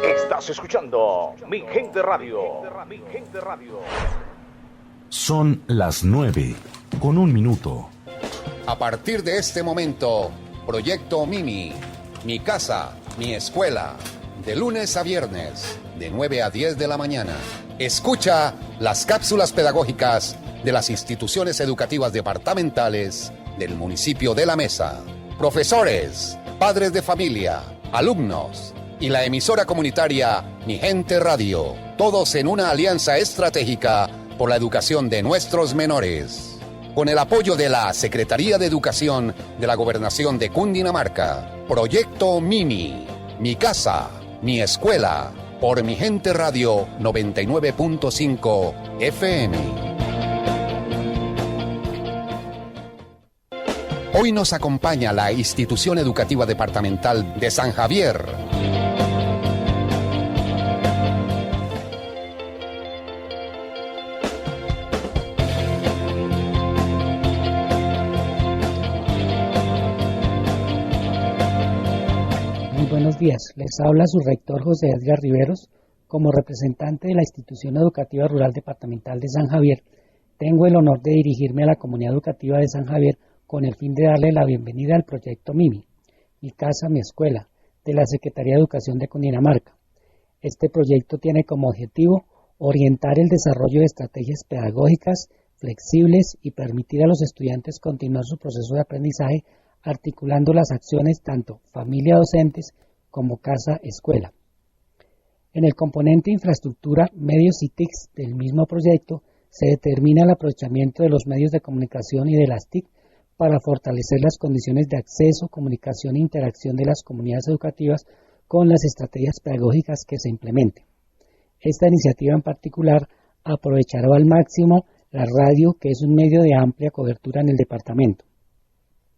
Estás escuchando Mi Gente Radio. Son las 9:01. A partir de este momento, Proyecto Mimi, mi casa, mi escuela, de lunes a viernes, de 9 a 10 de la mañana. Escucha las cápsulas pedagógicas de las instituciones educativas departamentales del municipio de La Mesa. Profesores, padres de familia, alumnos y la emisora comunitaria Mi Gente Radio, todos en una alianza estratégica por la educación de nuestros menores. Con el apoyo de la Secretaría de Educación de la Gobernación de Cundinamarca, Proyecto Mimi, mi casa, mi escuela, por Mi Gente Radio 99.5 FM. Hoy nos acompaña la Institución Educativa Departamental de San Javier. Buenos días, les habla su rector José Edgar Riveros. Como representante de la Institución Educativa Rural Departamental de San Javier, tengo el honor de dirigirme a la comunidad educativa de San Javier con el fin de darle la bienvenida al proyecto MIMI, Mi Casa, Mi Escuela, de la Secretaría de Educación de Cundinamarca. Este proyecto tiene como objetivo orientar el desarrollo de estrategias pedagógicas flexibles y permitir a los estudiantes continuar su proceso de aprendizaje articulando las acciones tanto familia-docentes como casa-escuela. En el componente infraestructura, medios y TICs del mismo proyecto se determina el aprovechamiento de los medios de comunicación y de las TIC para fortalecer las condiciones de acceso, comunicación e interacción de las comunidades educativas con las estrategias pedagógicas que se implementen. Esta iniciativa en particular aprovechará al máximo la radio, que es un medio de amplia cobertura en el departamento.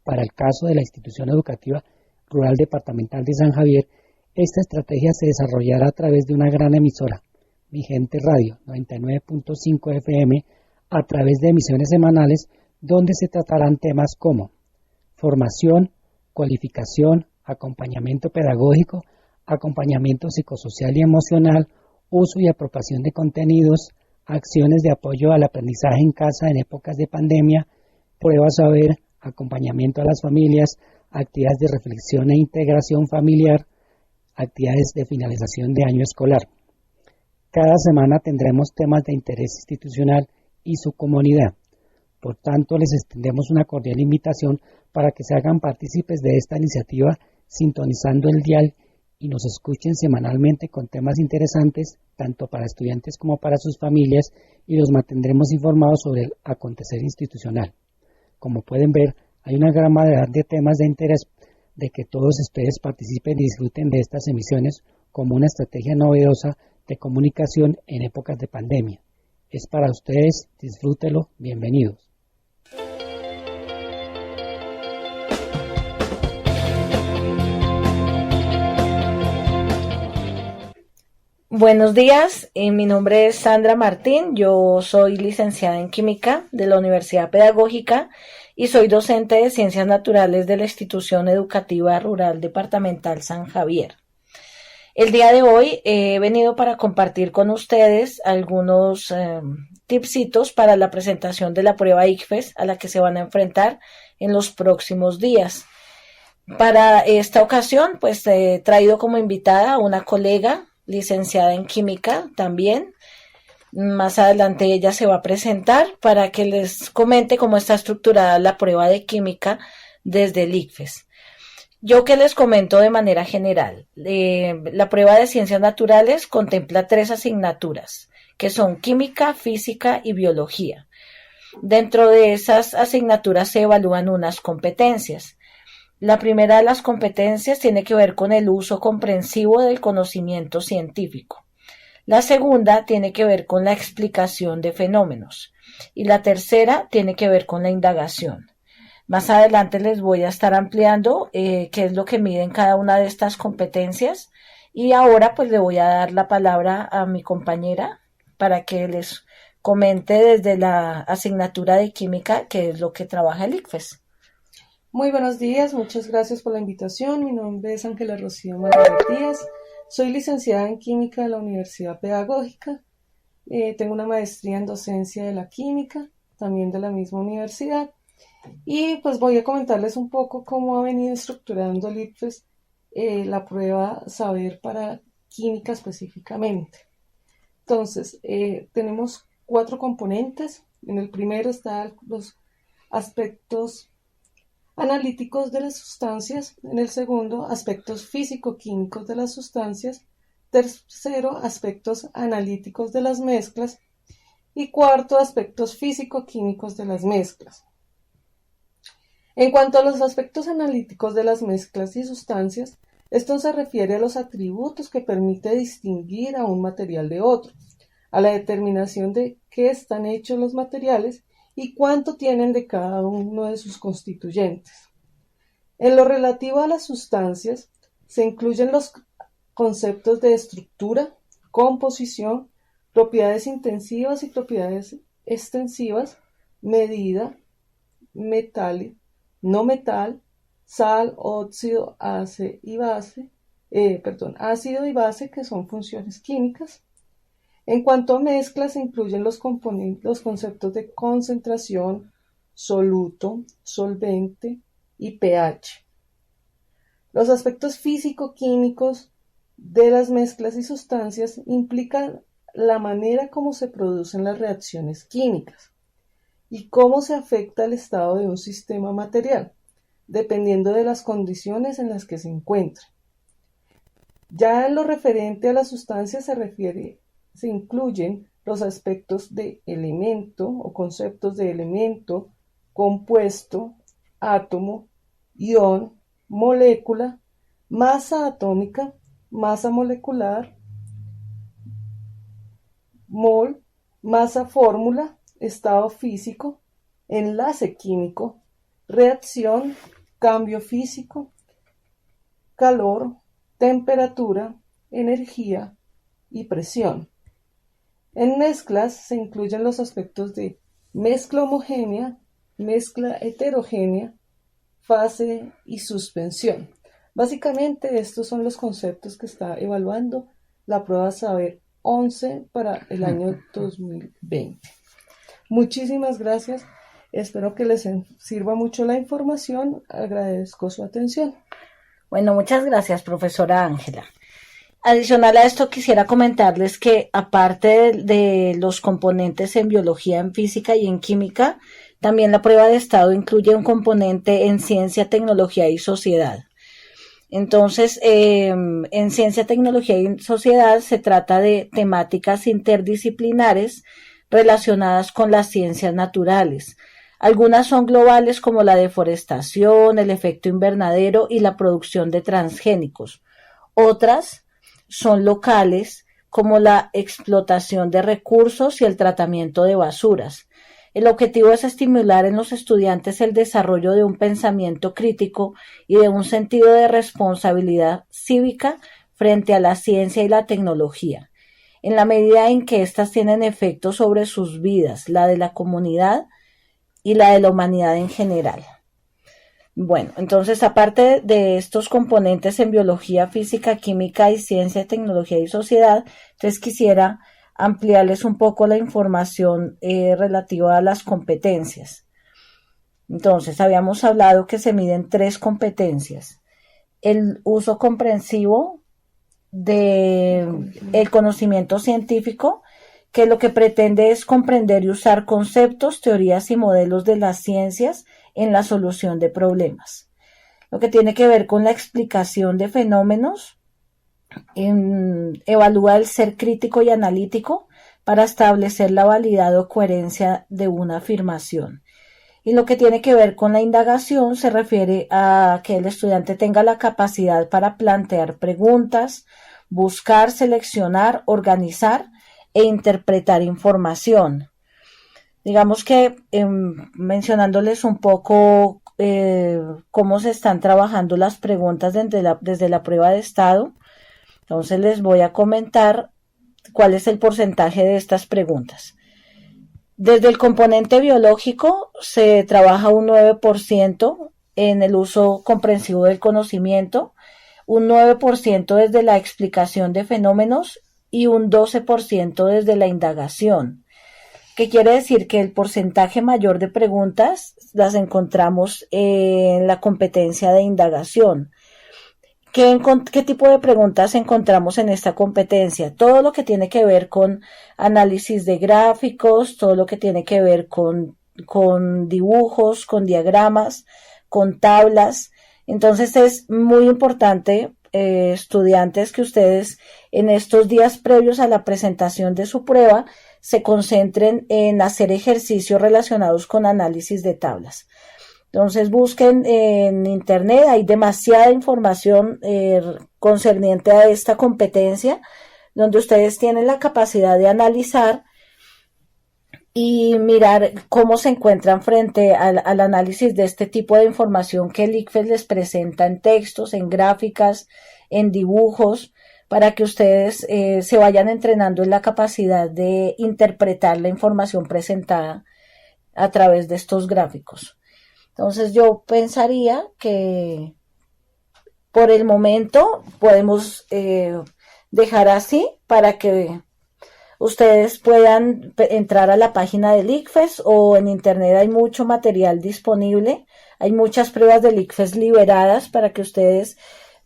Para el caso de la Institución Educativa Rural Departamental de San Javier, esta estrategia se desarrollará a través de una gran emisora, Mi Gente Radio 99.5 FM, a través de emisiones semanales donde se tratarán temas como formación, cualificación, acompañamiento pedagógico, acompañamiento psicosocial y emocional, uso y apropiación de contenidos, acciones de apoyo al aprendizaje en casa en épocas de pandemia, pruebas saber, acompañamiento a las familias, actividades de reflexión e integración familiar, actividades de finalización de año escolar. Cada semana tendremos temas de interés institucional y su comunidad. Por tanto, les extendemos una cordial invitación para que se hagan partícipes de esta iniciativa sintonizando el dial y nos escuchen semanalmente con temas interesantes, tanto para estudiantes como para sus familias, y los mantendremos informados sobre el acontecer institucional. Como pueden ver, hay una gran variedad de temas de interés de que todos ustedes participen y disfruten de estas emisiones como una estrategia novedosa de comunicación en épocas de pandemia. Es para ustedes, disfrútenlo, bienvenidos. Buenos días, mi nombre es Sandra Martín, yo soy licenciada en Química de la Universidad Pedagógica y soy docente de Ciencias Naturales de la Institución Educativa Rural Departamental San Javier. El día de hoy he venido para compartir con ustedes algunos tipsitos para la presentación de la prueba ICFES a la que se van a enfrentar en los próximos días. Para esta ocasión, pues he traído como invitada a una colega licenciada en Química también. Más adelante ella se va a presentar para que les comente cómo está estructurada la prueba de Química desde el ICFES. Yo que les comento de manera general, la prueba de Ciencias Naturales contempla 3 asignaturas, que son Química, Física y Biología. Dentro de esas asignaturas se evalúan unas competencias. La primera de las competencias tiene que ver con el uso comprensivo del conocimiento científico. La segunda tiene que ver con la explicación de fenómenos. Y la tercera tiene que ver con la indagación. Más adelante les voy a estar ampliando qué es lo que miden cada una de estas competencias. Y ahora pues le voy a dar la palabra a mi compañera para que les comente desde la asignatura de Química qué es lo que trabaja el ICFES. Muy buenos días, muchas gracias por la invitación. Mi nombre es Ángela Rocío Martínez Díaz. Soy licenciada en Química de la Universidad Pedagógica. Tengo una maestría en docencia de la química, también de la misma universidad. Y pues voy a comentarles un poco cómo ha venido estructurando el ICFES la prueba Saber para química específicamente. Entonces, tenemos 4 componentes. En el primero están los aspectos analíticos de las sustancias, en el segundo, aspectos físico-químicos de las sustancias, tercero, aspectos analíticos de las mezclas y cuarto, aspectos físico-químicos de las mezclas. En cuanto a los aspectos analíticos de las mezclas y sustancias, esto se refiere a los atributos que permite distinguir a un material de otro, a la determinación de qué están hechos los materiales y cuánto tienen de cada uno de sus constituyentes. En lo relativo a las sustancias, se incluyen los conceptos de estructura, composición, propiedades intensivas y propiedades extensivas, medida, metal, no metal, sal, óxido, ácido y base, que son funciones químicas. En cuanto a mezclas, se incluyen los conceptos de concentración, soluto, solvente y pH. Los aspectos físico-químicos de las mezclas y sustancias implican la manera como se producen las reacciones químicas y cómo se afecta el estado de un sistema material, dependiendo de las condiciones en las que se encuentre. Ya en lo referente a las sustancias se incluyen los aspectos de elemento o conceptos de elemento, compuesto, átomo, ion, molécula, masa atómica, masa molecular, mol, masa fórmula, estado físico, enlace químico, reacción, cambio físico, calor, temperatura, energía y presión. En mezclas se incluyen los aspectos de mezcla homogénea, mezcla heterogénea, fase y suspensión. Básicamente estos son los conceptos que está evaluando la prueba Saber 11 para el año 2020. Muchísimas gracias. Espero que les sirva mucho la información. Agradezco su atención. Bueno, muchas gracias, profesora Ángela. Adicional a esto, quisiera comentarles que aparte de los componentes en biología, en física y en química, también la prueba de estado incluye un componente en ciencia, tecnología y sociedad. Entonces, en ciencia, tecnología y sociedad se trata de temáticas interdisciplinares relacionadas con las ciencias naturales. Algunas son globales como la deforestación, el efecto invernadero y la producción de transgénicos. Otras son locales como la explotación de recursos y el tratamiento de basuras. El objetivo es estimular en los estudiantes el desarrollo de un pensamiento crítico y de un sentido de responsabilidad cívica frente a la ciencia y la tecnología, en la medida en que éstas tienen efecto sobre sus vidas, la de la comunidad y la de la humanidad en general. Bueno, entonces, aparte de estos componentes en biología, física, química y ciencia, tecnología y sociedad, entonces quisiera ampliarles un poco la información relativa a las competencias. Entonces, habíamos hablado que se miden 3 competencias. El uso comprensivo del conocimiento científico, que lo que pretende es comprender y usar conceptos, teorías y modelos de las ciencias en la solución de problemas. Lo que tiene que ver con la explicación de fenómenos, evalúa el ser crítico y analítico para establecer la validad o coherencia de una afirmación. Y lo que tiene que ver con la indagación se refiere a que el estudiante tenga la capacidad para plantear preguntas, buscar, seleccionar, organizar e interpretar información. Digamos que mencionándoles un poco cómo se están trabajando las preguntas desde la prueba de estado, entonces les voy a comentar cuál es el porcentaje de estas preguntas. Desde el componente biológico se trabaja un 9% en el uso comprensivo del conocimiento, un 9% desde la explicación de fenómenos y un 12% desde la indagación, que quiere decir que el porcentaje mayor de preguntas las encontramos en la competencia de indagación. ¿Qué tipo de preguntas encontramos en esta competencia? Todo lo que tiene que ver con análisis de gráficos, todo lo que tiene que ver con dibujos, con diagramas, con tablas. Entonces es muy importante, estudiantes, que ustedes en estos días previos a la presentación de su prueba se concentren en hacer ejercicios relacionados con análisis de tablas. Entonces busquen en internet, hay demasiada información concerniente a esta competencia, donde ustedes tienen la capacidad de analizar y mirar cómo se encuentran frente al análisis de este tipo de información que el ICFES les presenta en textos, en gráficas, en dibujos, para que ustedes se vayan entrenando en la capacidad de interpretar la información presentada a través de estos gráficos. Entonces yo pensaría que por el momento podemos dejar así para que ustedes puedan entrar a la página del ICFES, o en internet hay mucho material disponible, hay muchas pruebas del ICFES liberadas para que ustedes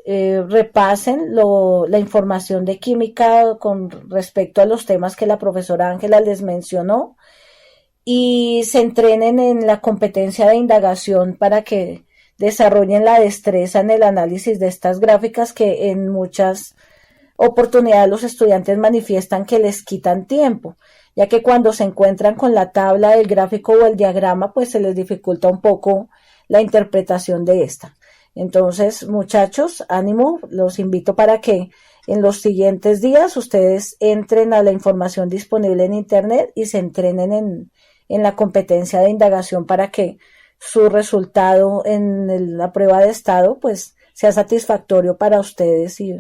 repasen la información de química con respecto a los temas que la profesora Ángela les mencionó, y se entrenen en la competencia de indagación para que desarrollen la destreza en el análisis de estas gráficas que en muchas oportunidades los estudiantes manifiestan que les quitan tiempo, ya que cuando se encuentran con la tabla, el gráfico o el diagrama, pues se les dificulta un poco la interpretación de esta. Entonces, muchachos, ánimo, los invito para que en los siguientes días ustedes entren a la información disponible en internet y se entrenen en la competencia de indagación para que su resultado en la prueba de estado pues sea satisfactorio para ustedes y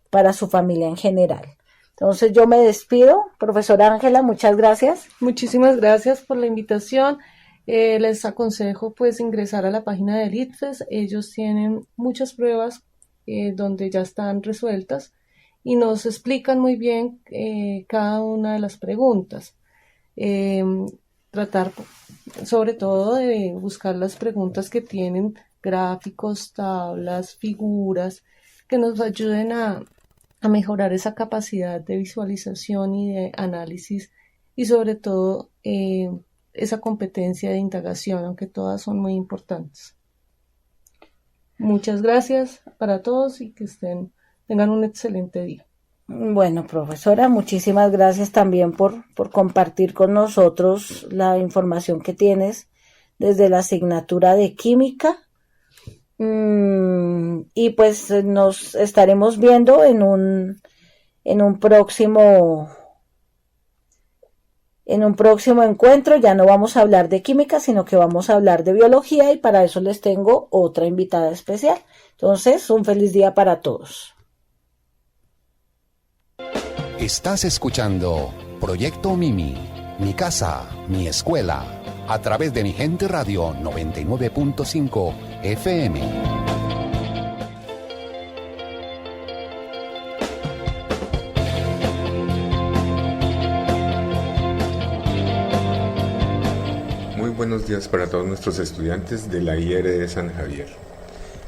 para su familia en general. Entonces yo me despido. Profesora Ángela, muchas gracias. Muchísimas gracias por la invitación. Les aconsejo pues ingresar a la página del ICFES. Ellos tienen muchas pruebas donde ya están resueltas y nos explican muy bien cada una de las preguntas. Tratar sobre todo de buscar las preguntas que tienen gráficos, tablas, figuras, que nos ayuden a mejorar esa capacidad de visualización y de análisis, y sobre todo esa competencia de indagación, aunque todas son muy importantes. Muchas gracias para todos y que tengan un excelente día. Bueno, profesora, muchísimas gracias también por compartir con nosotros la información que tienes desde la asignatura de química. Y pues nos estaremos viendo en un próximo encuentro. Ya no vamos a hablar de química, sino que vamos a hablar de biología, y para eso les tengo otra invitada especial. Entonces, un feliz día para todos. Estás escuchando Proyecto Mimi, mi casa, mi escuela, a través de Mi Gente Radio 99.5 FM. Muy buenos días para todos nuestros estudiantes de la IR de San Javier.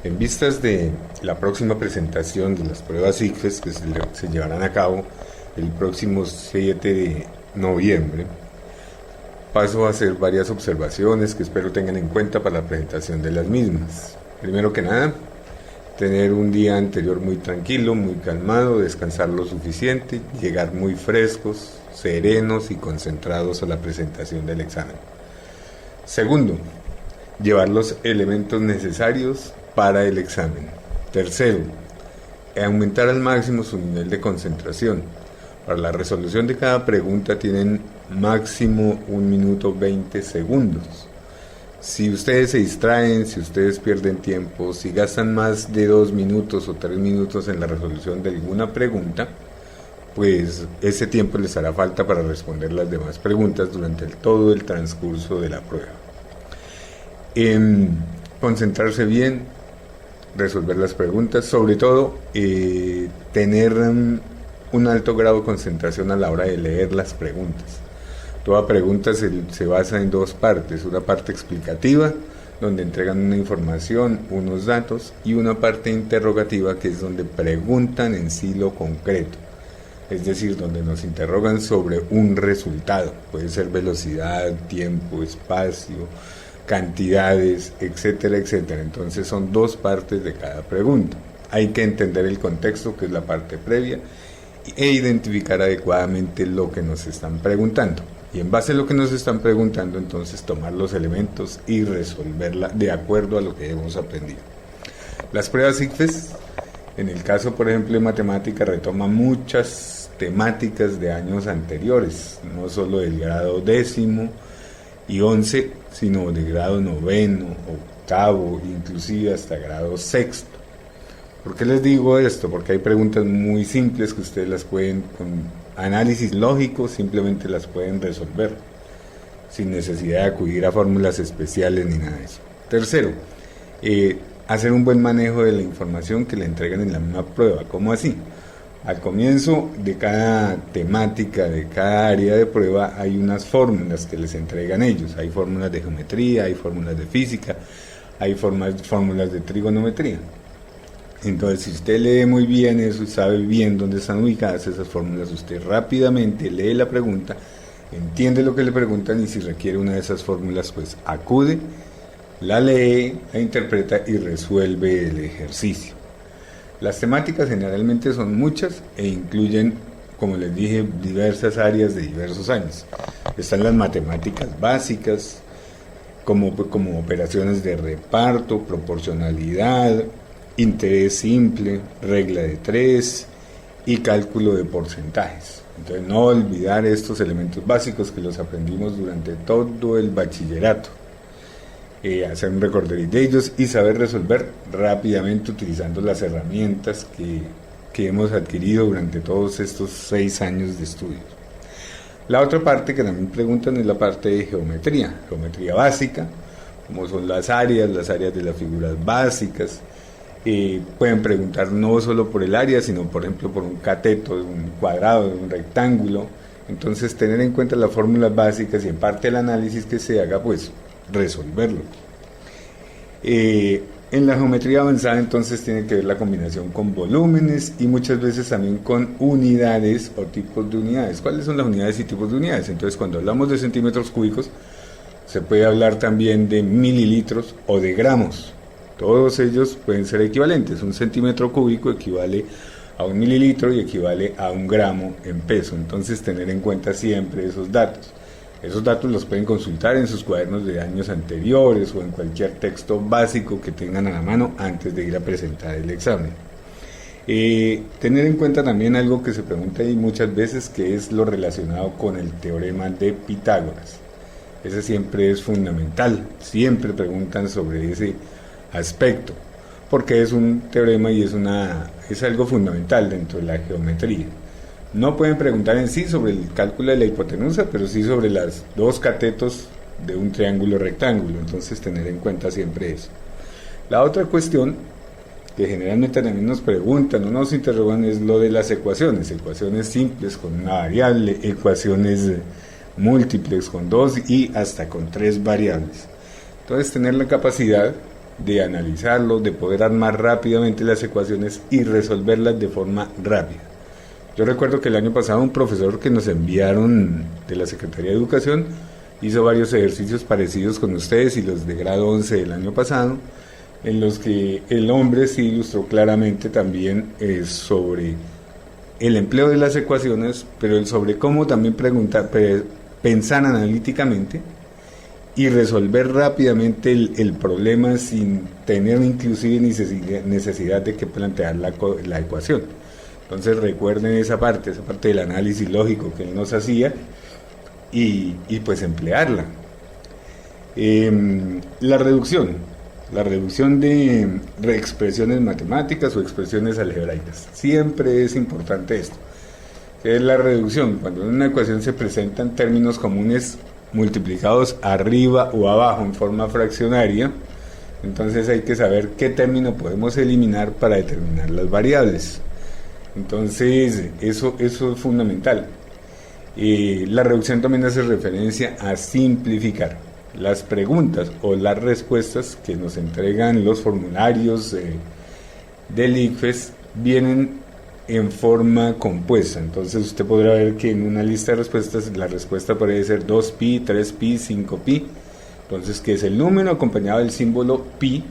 En vistas de la próxima presentación de las pruebas ICFES que se llevarán a cabo el próximo 7 de noviembre, paso a hacer varias observaciones que espero tengan en cuenta para la presentación de las mismas. Primero que nada, tener un día anterior muy tranquilo, muy calmado, descansar lo suficiente, llegar muy frescos, serenos y concentrados a la presentación del examen. Segundo, llevar los elementos necesarios para el examen. Tercero, aumentar al máximo su nivel de concentración. Para la resolución de cada pregunta tienen máximo 1 minuto 20 segundos. Si ustedes se distraen, si ustedes pierden tiempo, si gastan más de 2 minutos o 3 minutos en la resolución de alguna pregunta, pues ese tiempo les hará falta para responder las demás preguntas durante todo el transcurso de la prueba. concentrarse bien, resolver las preguntas, sobre todo tener un alto grado de concentración a la hora de leer las preguntas. Toda pregunta se basa en dos partes, una parte explicativa, donde entregan una información, unos datos, y una parte interrogativa, que es donde preguntan en sí lo concreto, es decir, donde nos interrogan sobre un resultado, puede ser velocidad, tiempo, espacio, cantidades, etcétera, etcétera. Entonces son dos partes de cada pregunta. Hay que entender el contexto, que es la parte previa, e identificar adecuadamente lo que nos están preguntando. Y en base a lo que nos están preguntando, entonces tomar los elementos y resolverla de acuerdo a lo que hemos aprendido. Las pruebas ICFES, en el caso, por ejemplo, de matemática, retoman muchas temáticas de años anteriores, no solo del grado 10º y 11, sino de grado 9º, 8º, inclusive hasta grado 6º. ¿Por qué les digo esto? Porque hay preguntas muy simples que ustedes las pueden, con análisis lógico, simplemente las pueden resolver, sin necesidad de acudir a fórmulas especiales ni nada de eso. Tercero, hacer un buen manejo de la información que le entregan en la misma prueba. ¿Cómo así? Al comienzo de cada temática, de cada área de prueba, hay unas fórmulas que les entregan ellos. Hay fórmulas de geometría, hay fórmulas de física, hay fórmulas de trigonometría. Entonces, si usted lee muy bien eso y sabe bien dónde están ubicadas esas fórmulas, usted rápidamente lee la pregunta, entiende lo que le preguntan, y si requiere una de esas fórmulas, pues acude, la lee, la interpreta y resuelve el ejercicio. Las temáticas generalmente son muchas e incluyen, como les dije, diversas áreas de diversos años. Están las matemáticas básicas, como operaciones de reparto, proporcionalidad, interés simple, regla de 3 y cálculo de porcentajes. Entonces, no olvidar estos elementos básicos que los aprendimos durante todo el bachillerato. Hacer un recorderis de ellos y saber resolver rápidamente utilizando las herramientas que hemos adquirido durante todos estos 6 años de estudios. La otra parte que también preguntan es la parte de geometría básica, como son las áreas de las figuras básicas. Pueden preguntar no solo por el área, sino por ejemplo por un cateto, de un cuadrado, de un rectángulo. Entonces, tener en cuenta las fórmulas básicas y en parte el análisis que se haga, pues resolverlo. En la geometría avanzada, entonces, tiene que ver la combinación con volúmenes y muchas veces también con unidades o tipos de unidades. ¿Cuáles son las unidades y tipos de unidades? Entonces, cuando hablamos de centímetros cúbicos, se puede hablar también de mililitros o de gramos. Todos ellos pueden ser equivalentes. Un centímetro cúbico equivale a 1 mililitro y equivale a 1 gramo en peso. Entonces, tener en cuenta siempre esos datos. Esos datos los pueden consultar en sus cuadernos de años anteriores o en cualquier texto básico que tengan a la mano antes de ir a presentar el examen. Tener en cuenta también algo que se pregunta ahí muchas veces, que es lo relacionado con el teorema de Pitágoras. Ese siempre es fundamental. Siempre preguntan sobre ese aspecto, porque es un teorema y es algo fundamental dentro de la geometría. No pueden preguntar en sí sobre el cálculo de la hipotenusa, pero sí sobre las dos catetos de un triángulo rectángulo. Entonces, tener en cuenta siempre eso. La otra cuestión que generalmente también nos preguntan o nos interrogan es lo de las ecuaciones simples con una variable, ecuaciones múltiples con 2 y hasta con 3 variables. Entonces, tener la capacidad de analizarlo, de poder armar rápidamente las ecuaciones y resolverlas de forma rápida. Yo recuerdo que el año pasado un profesor que nos enviaron de la Secretaría de Educación hizo varios ejercicios parecidos con ustedes y los de grado 11 del año pasado, en los que el hombre sí ilustró claramente también sobre el empleo de las ecuaciones, pero sobre cómo también pensar analíticamente y resolver rápidamente el problema sin tener inclusive necesidad de que plantear la ecuación. Entonces, recuerden esa parte del análisis lógico que él nos hacía y pues emplearla. La reducción de expresiones matemáticas o expresiones algebraicas. Siempre es importante esto. ¿Qué es la reducción? Cuando en una ecuación se presentan términos comunes multiplicados arriba o abajo en forma fraccionaria, Entonces hay que saber qué término podemos eliminar para determinar las variables. Entonces eso es fundamental. La reducción también hace referencia a simplificar las preguntas o las respuestas que nos entregan los formularios del ICFES, vienen en forma compuesta. Entonces usted podrá ver que en una lista de respuestas la respuesta puede ser 2pi, 3pi, 5pi. Entonces, que es el número acompañado del símbolo pi,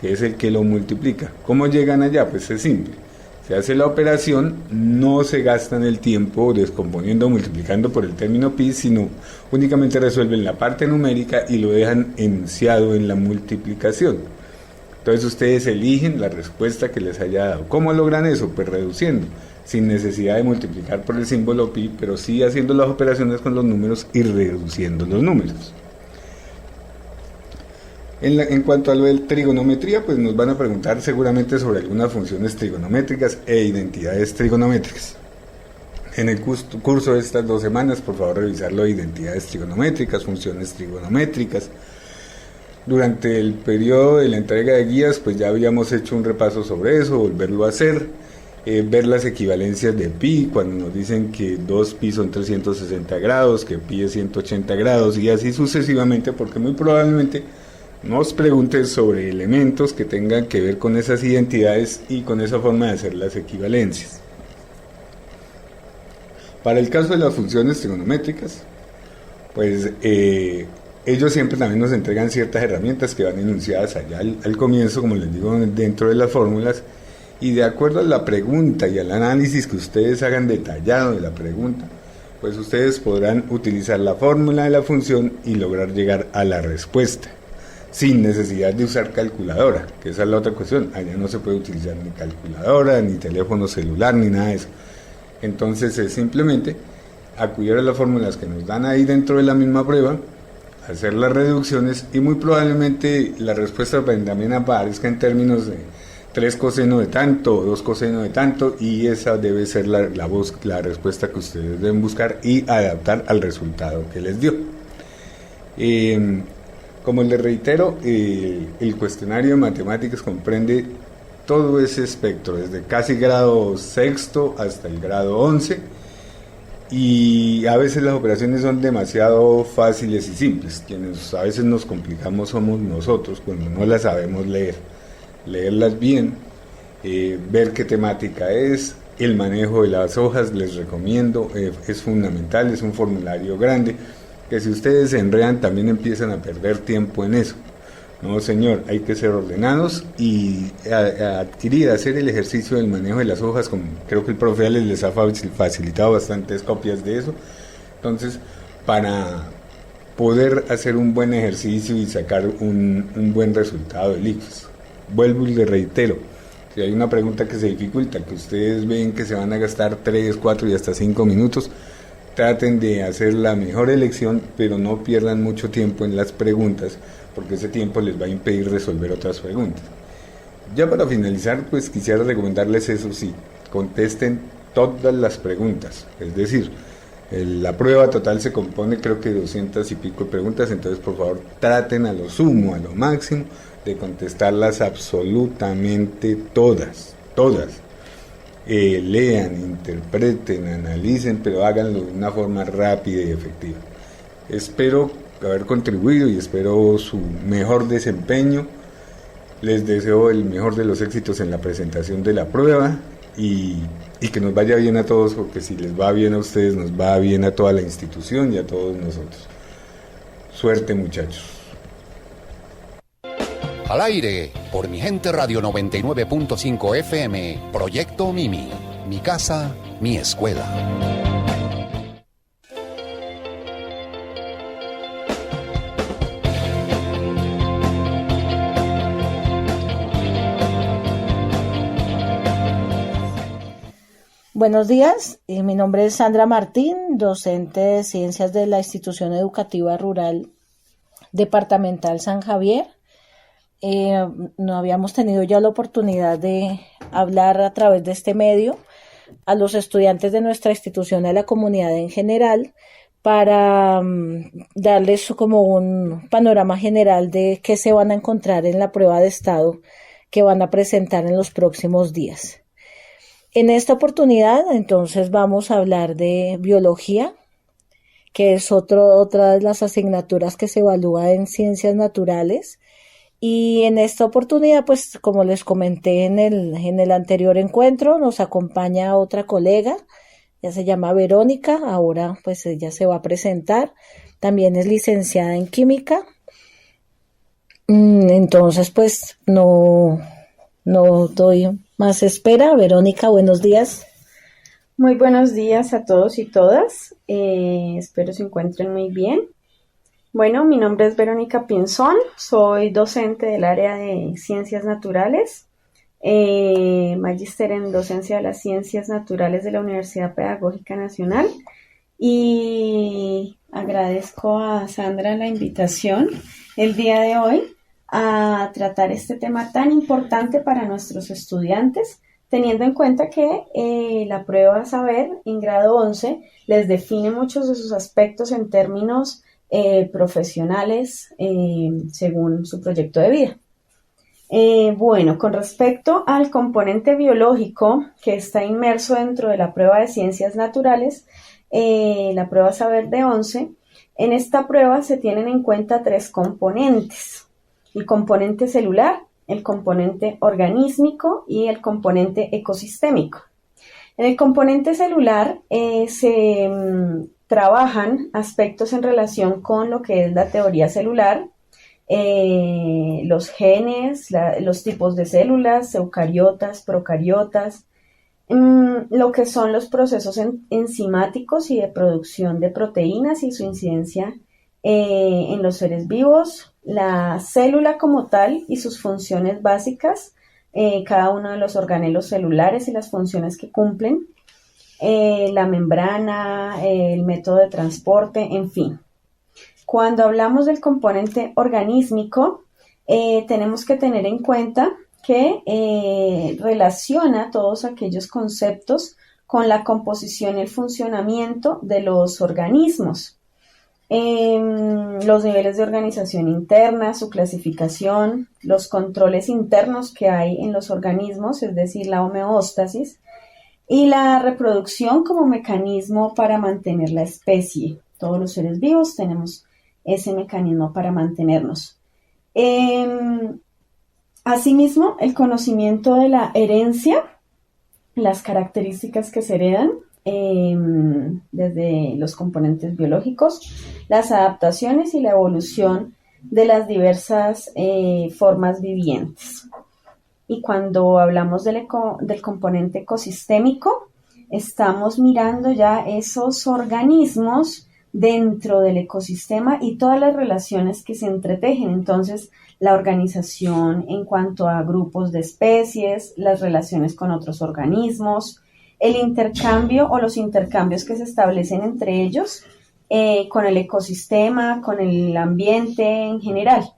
que es el que lo multiplica. ¿Cómo llegan allá? Pues es simple. Se hace la operación, no se gastan el tiempo descomponiendo o multiplicando por el término pi, sino únicamente resuelven la parte numérica y lo dejan enunciado en la multiplicación. Entonces ustedes eligen la respuesta que les haya dado. ¿Cómo logran eso? Pues reduciendo, sin necesidad de multiplicar por el símbolo pi, pero sí haciendo las operaciones con los números y reduciendo los números. En cuanto a lo de trigonometría, pues nos van a preguntar seguramente sobre algunas funciones trigonométricas e identidades trigonométricas. En el curso de estas 2 semanas, por favor, revisarlo de identidades trigonométricas, funciones trigonométricas. Durante el periodo de la entrega de guías, pues ya habíamos hecho un repaso sobre eso, volverlo a hacer, ver las equivalencias de pi, cuando nos dicen que 2pi son 360 grados, que pi es 180 grados, y así sucesivamente, porque muy probablemente nos pregunten sobre elementos que tengan que ver con esas identidades y con esa forma de hacer las equivalencias. Para el caso de las funciones trigonométricas, pues ellos siempre también nos entregan ciertas herramientas que van enunciadas allá al comienzo, como les digo, dentro de las fórmulas, y de acuerdo a la pregunta y al análisis que ustedes hagan detallado de la pregunta, pues ustedes podrán utilizar la fórmula de la función y lograr llegar a la respuesta, sin necesidad de usar calculadora, que esa es la otra cuestión. Allá no se puede utilizar ni calculadora, ni teléfono celular, ni nada de eso. Entonces es simplemente acudir a las fórmulas que nos dan ahí dentro de la misma prueba, hacer las reducciones, y muy probablemente la respuesta también aparezca en términos de 3 coseno de tanto o 2 coseno de tanto, y esa debe ser la respuesta que ustedes deben buscar y adaptar al resultado que les dio. Como les reitero, el cuestionario de matemáticas comprende todo ese espectro, desde casi grado 6º hasta el grado 11, y a veces las operaciones son demasiado fáciles y simples. Quienes a veces nos complicamos somos nosotros cuando no las sabemos leer. Leerlas bien, ver qué temática es, el manejo de las hojas les recomiendo, es fundamental, es un formulario grande, que si ustedes se enredan también empiezan a perder tiempo en eso. No, señor, hay que ser ordenados y hacer el ejercicio del manejo de las hojas, como creo que el profe Alex les ha facilitado bastantes copias de eso. Entonces, para poder hacer un buen ejercicio y sacar un buen resultado del ICFES. Vuelvo y les reitero, si hay una pregunta que se dificulta, que ustedes ven que se van a gastar 3, 4 y hasta 5 minutos, traten de hacer la mejor elección, pero no pierdan mucho tiempo en las preguntas, porque ese tiempo les va a impedir resolver otras preguntas. Ya para finalizar, pues quisiera recomendarles eso sí, contesten todas las preguntas, es decir, la prueba total se compone creo que 200 y pico de preguntas, entonces por favor traten a lo sumo, a lo máximo, de contestarlas absolutamente todas. Lean, interpreten, analicen, pero háganlo de una forma rápida y efectiva. Espero haber contribuido y espero su mejor desempeño. Les deseo el mejor de los éxitos en la presentación de la prueba y que nos vaya bien a todos, porque si les va bien a ustedes, nos va bien a toda la institución y a todos nosotros. Suerte, muchachos. Al aire, por Mi Gente Radio 99.5 FM, Proyecto Mimi, mi casa, mi escuela. Buenos días, mi nombre es Sandra Martín, docente de Ciencias de la Institución Educativa Rural Departamental San Javier. No habíamos tenido ya la oportunidad de hablar a través de este medio a los estudiantes de nuestra institución y a la comunidad en general, para darles como un panorama general de qué se van a encontrar en la prueba de estado que van a presentar en los próximos días. En esta oportunidad, entonces, vamos a hablar de biología, que es otra de las asignaturas que se evalúa en ciencias naturales. Y en esta oportunidad, pues, como les comenté en el anterior encuentro, nos acompaña otra colega. Ella se llama Verónica, ahora pues ella se va a presentar, también es licenciada en química. Entonces pues no doy más espera. Verónica, buenos días. Muy buenos días a todos y todas, espero se encuentren muy bien. Bueno, mi nombre es Verónica Pinzón, soy docente del área de Ciencias Naturales. Magíster en Docencia de las Ciencias Naturales de la Universidad Pedagógica Nacional, y agradezco a Sandra la invitación el día de hoy a tratar este tema tan importante para nuestros estudiantes, teniendo en cuenta que la prueba Saber en grado 11 les define muchos de sus aspectos en términos profesionales según su proyecto de vida. Bueno, con respecto al componente biológico que está inmerso dentro de la prueba de ciencias naturales, la prueba Saber de 11, en esta prueba se tienen en cuenta 3 componentes: el componente celular, el componente organísmico y el componente ecosistémico. En el componente celular se trabajan aspectos en relación con lo que es la teoría celular, los genes, los tipos de células, eucariotas, procariotas, lo que son los procesos enzimáticos y de producción de proteínas y su incidencia en los seres vivos, la célula como tal y sus funciones básicas, cada uno de los organelos celulares y las funciones que cumplen, la membrana, el método de transporte, en fin. Cuando hablamos del componente organísmico, tenemos que tener en cuenta que relaciona todos aquellos conceptos con la composición y el funcionamiento de los organismos. Los niveles de organización interna, su clasificación, los controles internos que hay en los organismos, es decir, la homeostasis, y la reproducción como mecanismo para mantener la especie. Todos los seres vivos tenemos ese mecanismo para mantenernos. Asimismo, el conocimiento de la herencia, las características que se heredan desde los componentes biológicos, las adaptaciones y la evolución de las diversas formas vivientes. Y cuando hablamos del componente ecosistémico, estamos mirando ya esos organismos dentro del ecosistema y todas las relaciones que se entretejen. Entonces, la organización en cuanto a grupos de especies, las relaciones con otros organismos, el intercambio o los intercambios que se establecen entre ellos con el ecosistema, con el ambiente en general.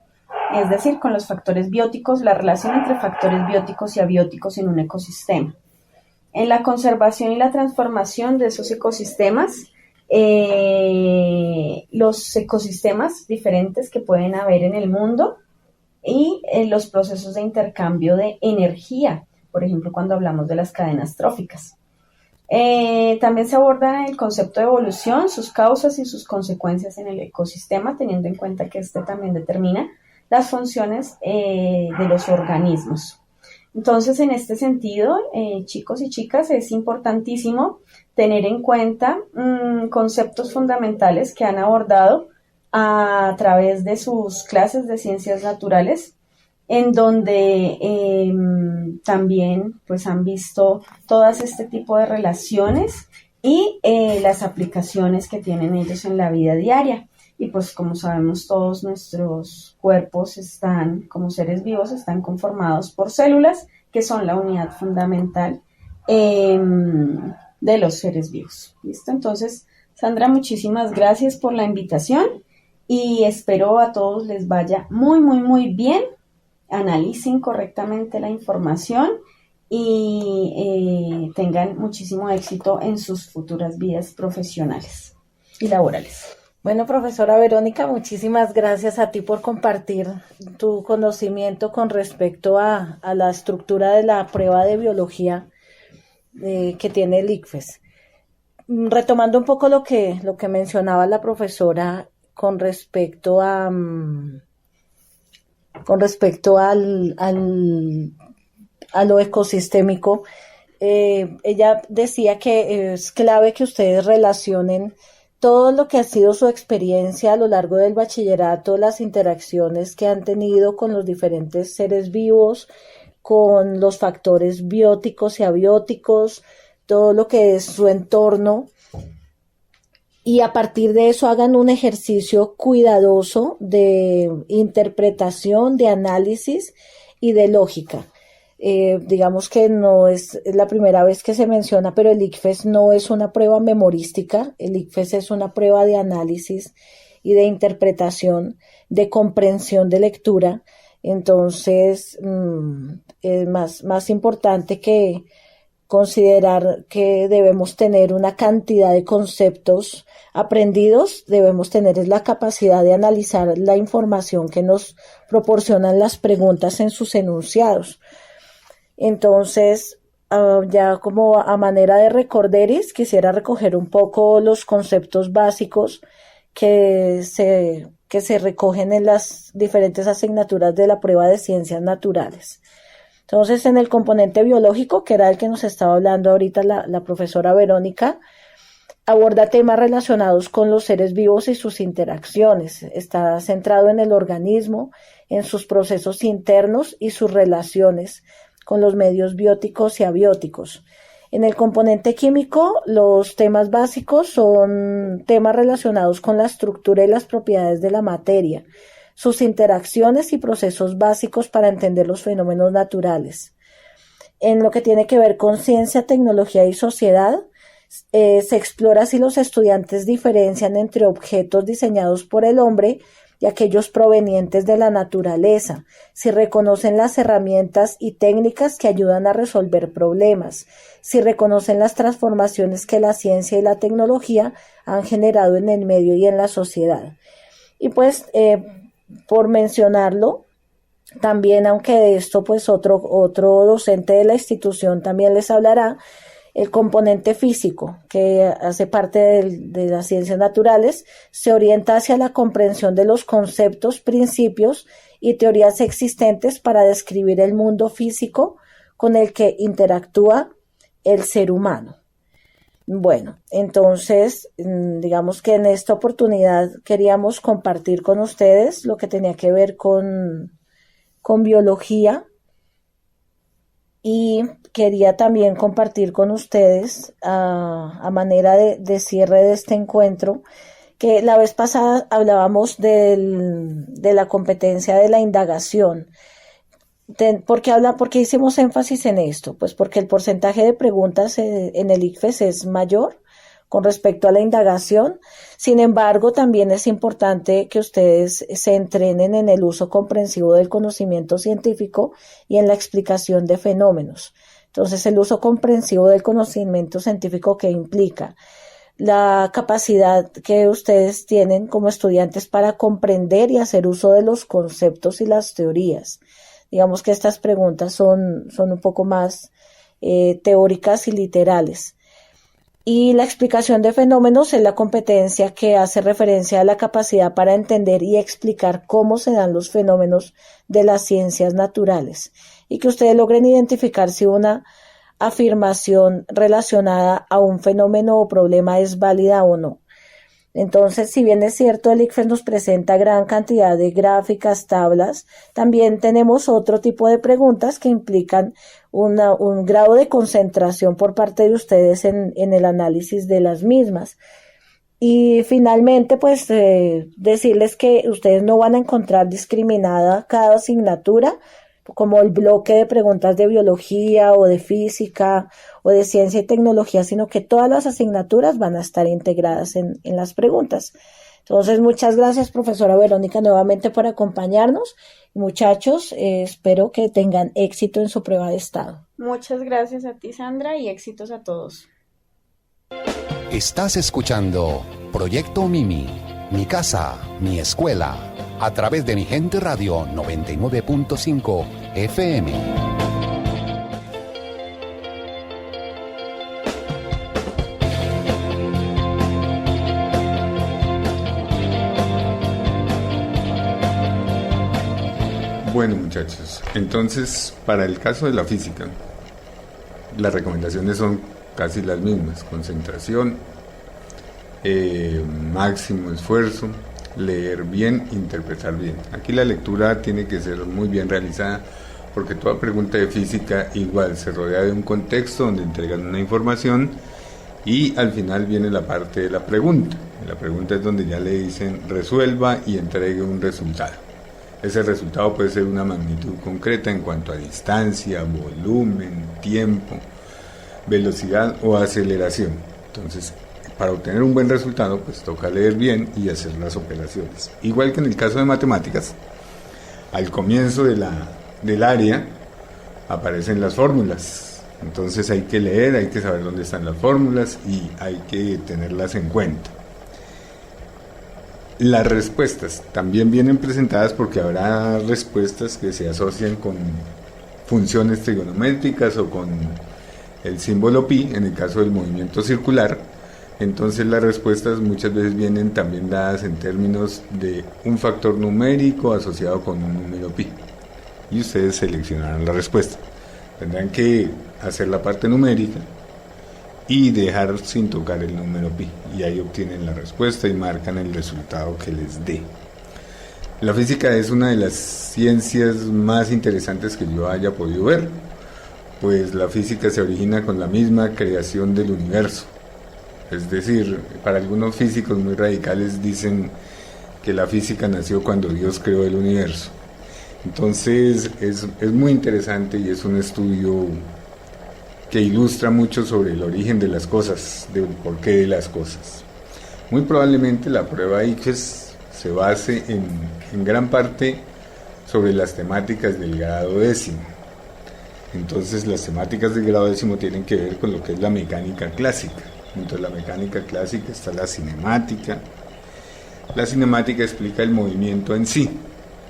Es decir, con los factores bióticos, la relación entre factores bióticos y abióticos en un ecosistema. En la conservación y la transformación de esos ecosistemas, los ecosistemas diferentes que pueden haber en el mundo y los procesos de intercambio de energía, por ejemplo, cuando hablamos de las cadenas tróficas. También se aborda el concepto de evolución, sus causas y sus consecuencias en el ecosistema, teniendo en cuenta que este también determina las funciones de los organismos. Entonces, en este sentido, chicos y chicas, es importantísimo tener en cuenta conceptos fundamentales que han abordado a través de sus clases de ciencias naturales, en donde también pues, han visto todas este tipo de relaciones y las aplicaciones que tienen ellos en la vida diaria. Y pues como sabemos todos, nuestros cuerpos están, como seres vivos, están conformados por células, que son la unidad fundamental de los seres vivos. ¿Listo? Entonces, Sandra, muchísimas gracias por la invitación y espero a todos les vaya muy, muy, muy bien. Analicen correctamente la información y tengan muchísimo éxito en sus futuras vidas profesionales. y laborales. Bueno, profesora Verónica, muchísimas gracias a ti por compartir tu conocimiento con respecto a la estructura de la prueba de biología que tiene el ICFES. Retomando un poco lo que mencionaba la profesora con respecto a lo ecosistémico, ella decía que es clave que ustedes relacionen todo lo que ha sido su experiencia a lo largo del bachillerato, las interacciones que han tenido con los diferentes seres vivos, con los factores bióticos y abióticos, todo lo que es su entorno, y a partir de eso hagan un ejercicio cuidadoso de interpretación, de análisis y de lógica. Digamos que no es la primera vez que se menciona, pero el ICFES no es una prueba memorística, el ICFES es una prueba de análisis y de interpretación, de comprensión de lectura. Entonces, es más importante que considerar que debemos tener una cantidad de conceptos aprendidos, debemos tener la capacidad de analizar la información que nos proporcionan las preguntas en sus enunciados. Entonces, ya como a manera de recorderis, quisiera recoger un poco los conceptos básicos que se recogen en las diferentes asignaturas de la prueba de ciencias naturales. Entonces, en el componente biológico, que era el que nos estaba hablando ahorita la profesora Verónica, aborda temas relacionados con los seres vivos y sus interacciones. Está centrado en el organismo, en sus procesos internos y sus relaciones con los medios bióticos y abióticos. En el componente químico, los temas básicos son temas relacionados con la estructura y las propiedades de la materia, sus interacciones y procesos básicos para entender los fenómenos naturales. En lo que tiene que ver con ciencia, tecnología y sociedad, se explora si los estudiantes diferencian entre objetos diseñados por el hombre y aquellos provenientes de la naturaleza, si reconocen las herramientas y técnicas que ayudan a resolver problemas, si reconocen las transformaciones que la ciencia y la tecnología han generado en el medio y en la sociedad. Y pues, por mencionarlo, también, aunque de esto pues otro docente de la institución también les hablará, el componente físico, que hace parte de las ciencias naturales, se orienta hacia la comprensión de los conceptos, principios y teorías existentes para describir el mundo físico con el que interactúa el ser humano. Bueno, entonces, digamos que en esta oportunidad queríamos compartir con ustedes lo que tenía que ver con biología, y quería también compartir con ustedes a manera de cierre de este encuentro, que la vez pasada hablábamos de la competencia de la indagación. ¿Por qué hicimos énfasis en esto? Pues porque el porcentaje de preguntas en el ICFES es mayor con respecto a la indagación. Sin embargo, también es importante que ustedes se entrenen en el uso comprensivo del conocimiento científico y en la explicación de fenómenos. Entonces, el uso comprensivo del conocimiento científico, ¿qué implica? La capacidad que ustedes tienen como estudiantes para comprender y hacer uso de los conceptos y las teorías. Digamos que estas preguntas son un poco más teóricas y literales. Y la explicación de fenómenos es la competencia que hace referencia a la capacidad para entender y explicar cómo se dan los fenómenos de las ciencias naturales, y que ustedes logren identificar si una afirmación relacionada a un fenómeno o problema es válida o no. Entonces, si bien es cierto, el ICFES nos presenta gran cantidad de gráficas, tablas, también tenemos otro tipo de preguntas que implican un grado de concentración por parte de ustedes en el análisis de las mismas. Y finalmente, pues, decirles que ustedes no van a encontrar discriminada cada asignatura, como el bloque de preguntas de biología o de física o de ciencia y tecnología, sino que todas las asignaturas van a estar integradas en las preguntas. Entonces, muchas gracias, profesora Verónica, nuevamente por acompañarnos. Muchachos, espero que tengan éxito en su prueba de estado. Muchas gracias a ti, Sandra, y éxitos a todos. Estás escuchando Proyecto Mimi, mi casa, mi escuela, a través de Mi Gente Radio 99.5 FM. Bueno, muchachos, entonces para el caso de la física, las recomendaciones son casi las mismas: concentración, máximo esfuerzo, leer bien, interpretar bien. Aquí la lectura tiene que ser muy bien realizada, porque toda pregunta de física igual se rodea de un contexto donde entregan una información y al final viene la parte de la pregunta. La pregunta es donde ya le dicen resuelva y entregue un resultado. Ese resultado puede ser una magnitud concreta en cuanto a distancia, volumen, tiempo, velocidad o aceleración. Entonces, para obtener un buen resultado, pues toca leer bien y hacer las operaciones. Igual que en el caso de matemáticas, al comienzo del área aparecen las fórmulas. Entonces hay que leer, hay que saber dónde están las fórmulas y hay que tenerlas en cuenta. Las respuestas también vienen presentadas porque habrá respuestas que se asocian con funciones trigonométricas o con el símbolo pi, en el caso del movimiento circular. Entonces las respuestas muchas veces vienen también dadas en términos de un factor numérico asociado con un número pi. Y ustedes seleccionarán la respuesta. Tendrán que hacer la parte numérica y dejar sin tocar el número pi, y ahí obtienen la respuesta y marcan el resultado que les dé. La física es una de las ciencias más interesantes que yo haya podido ver, pues la física se origina con la misma creación del universo. Es decir, para algunos físicos muy radicales dicen que la física nació cuando Dios creó el universo. Entonces es muy interesante y es un estudio que ilustra mucho sobre el origen de las cosas, del porqué de las cosas. Muy probablemente la prueba ICFES se base en gran parte sobre las temáticas del grado décimo. Entonces las temáticas del grado décimo tienen que ver con lo que es la mecánica clásica. Dentro de la mecánica clásica está la cinemática. La cinemática explica el movimiento en sí,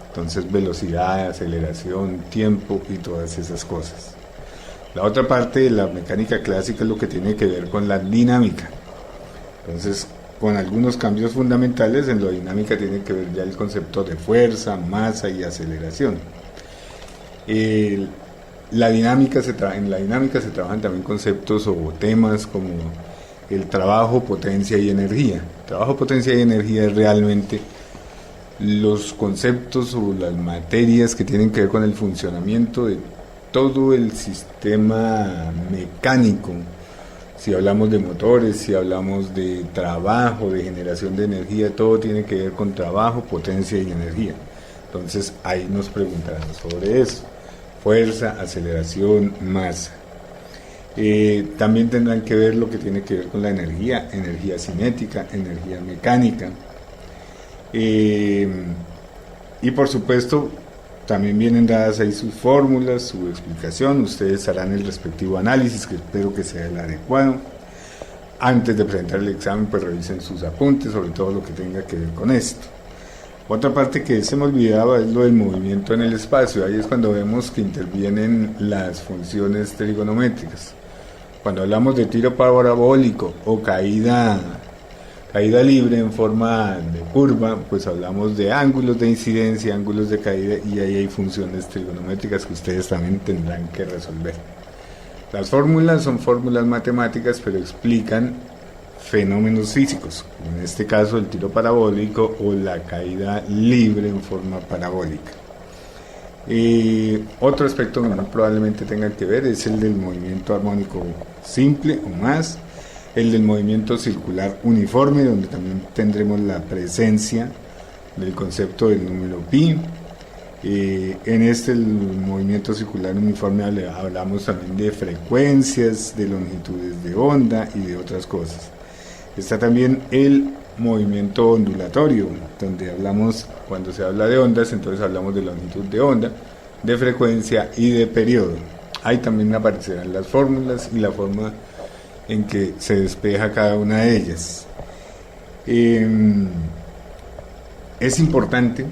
entonces velocidad, aceleración, tiempo y todas esas cosas. La otra parte de la mecánica clásica es lo que tiene que ver con la dinámica. Entonces, con algunos cambios fundamentales, en la dinámica tiene que ver ya el concepto de fuerza, masa y aceleración. En la dinámica se trabajan también conceptos o temas como el trabajo, potencia y energía. Trabajo, potencia y energía es realmente los conceptos o las materias que tienen que ver con el funcionamiento de todo el sistema mecánico. Si hablamos de motores, si hablamos de trabajo, de generación de energía, todo tiene que ver con trabajo, potencia y energía. Entonces ahí nos preguntarán sobre eso: fuerza, aceleración, masa. También tendrán que ver lo que tiene que ver con la energía cinética, energía mecánica. Y por supuesto también vienen dadas ahí sus fórmulas, su explicación. Ustedes harán el respectivo análisis, que espero que sea el adecuado. Antes de presentar el examen, pues revisen sus apuntes sobre todo lo que tenga que ver con esto. Otra parte que se me olvidaba es lo del movimiento en el espacio. Ahí es cuando vemos que intervienen las funciones trigonométricas. Cuando hablamos de tiro parabólico o caída libre en forma de curva, pues hablamos de ángulos de incidencia, ángulos de caída, y ahí hay funciones trigonométricas que ustedes también tendrán que resolver. Las fórmulas son fórmulas matemáticas, pero explican fenómenos físicos, en este caso el tiro parabólico o la caída libre en forma parabólica. Otro aspecto que probablemente tengan que ver es el del movimiento armónico simple o más, el del movimiento circular uniforme, donde también tendremos la presencia del concepto del número pi. En el movimiento circular uniforme hablamos también de frecuencias, de longitudes de onda y de otras cosas. Está también el movimiento ondulatorio, donde hablamos, cuando se habla de ondas, entonces hablamos de longitud de onda, de frecuencia y de periodo. Ahí también aparecerán las fórmulas y la forma en que se despeja cada una de ellas. Es importante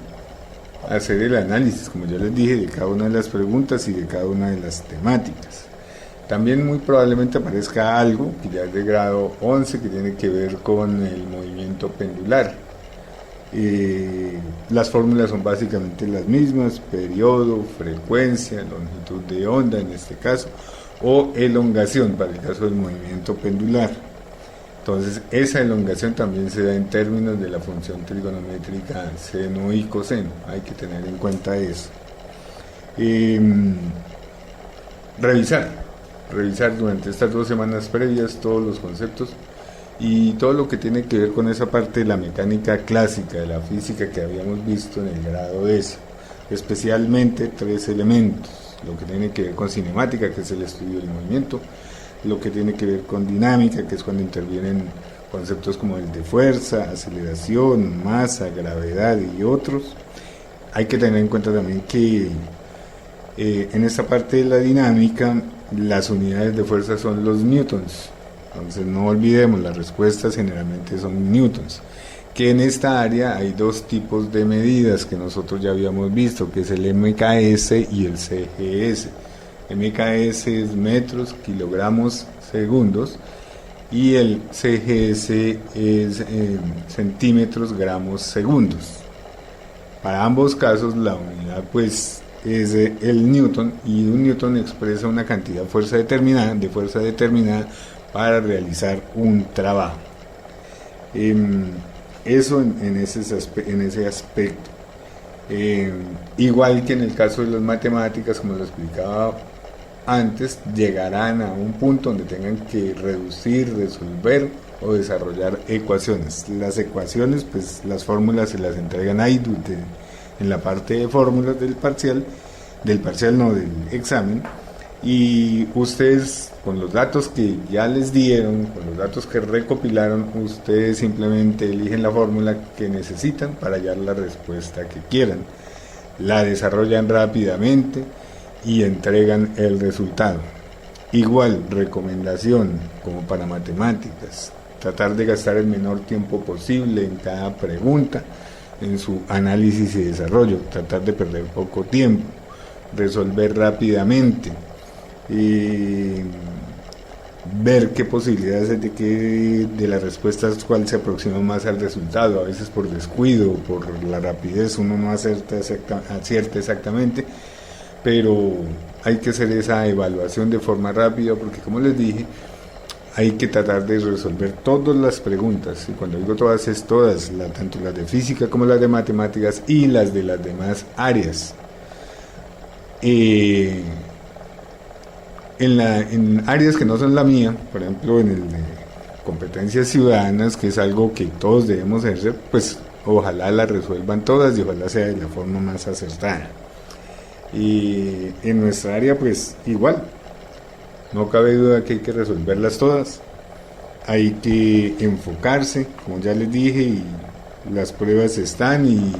hacer el análisis, como ya les dije, de cada una de las preguntas y de cada una de las temáticas. También muy probablemente aparezca algo que ya es de grado 11, que tiene que ver con el movimiento pendular. Las fórmulas son básicamente las mismas: periodo, frecuencia, longitud de onda en este caso, o elongación para el caso del movimiento pendular. Entonces esa elongación también se da en términos de la función trigonométrica seno y coseno, hay que tener en cuenta eso. Revisar durante estas 2 semanas previas todos los conceptos y todo lo que tiene que ver con esa parte de la mecánica clásica, de la física que habíamos visto en el grado ESO, especialmente 3 elementos: lo que tiene que ver con cinemática, que es el estudio del movimiento; lo que tiene que ver con dinámica, que es cuando intervienen conceptos como el de fuerza, aceleración, masa, gravedad y otros. Hay que tener en cuenta también que en esta parte de la dinámica las unidades de fuerza son los newtons. Entonces no olvidemos, las respuestas generalmente son newtons, que en esta área hay 2 tipos de medidas que nosotros ya habíamos visto, que es el MKS y el CGS. MKS es metros, kilogramos, segundos, y el CGS es centímetros, gramos, segundos. Para ambos casos la unidad pues es el newton, y un newton expresa una cantidad de fuerza determinada para realizar un trabajo. Eso en ese aspecto. Igual que en el caso de las matemáticas, como lo explicaba antes, llegarán a un punto donde tengan que reducir, resolver o desarrollar ecuaciones. Las ecuaciones, pues las fórmulas se las entregan ahí en la parte de fórmulas del examen, y ustedes, con los datos que ya les dieron, con los datos que recopilaron, ustedes simplemente eligen la fórmula que necesitan para hallar la respuesta que quieran, la desarrollan rápidamente y entregan el resultado. Igual, recomendación como para matemáticas: tratar de gastar el menor tiempo posible en cada pregunta, en su análisis y desarrollo, tratar de perder poco tiempo, resolver rápidamente, y ver qué posibilidades hay de las respuestas, cuál se aproxima más al resultado. A veces por descuido, por la rapidez, uno no acierta exactamente, pero hay que hacer esa evaluación de forma rápida, porque como les dije, hay que tratar de resolver todas las preguntas, y cuando digo todas es todas, tanto las de física como las de matemáticas y las de las demás áreas. En áreas que no son la mía, por ejemplo en el de competencias ciudadanas, que es algo que todos debemos hacer, pues ojalá las resuelvan todas y ojalá sea de la forma más acertada. Y en nuestra área pues igual, no cabe duda que hay que resolverlas todas, hay que enfocarse, como ya les dije, y las pruebas están, y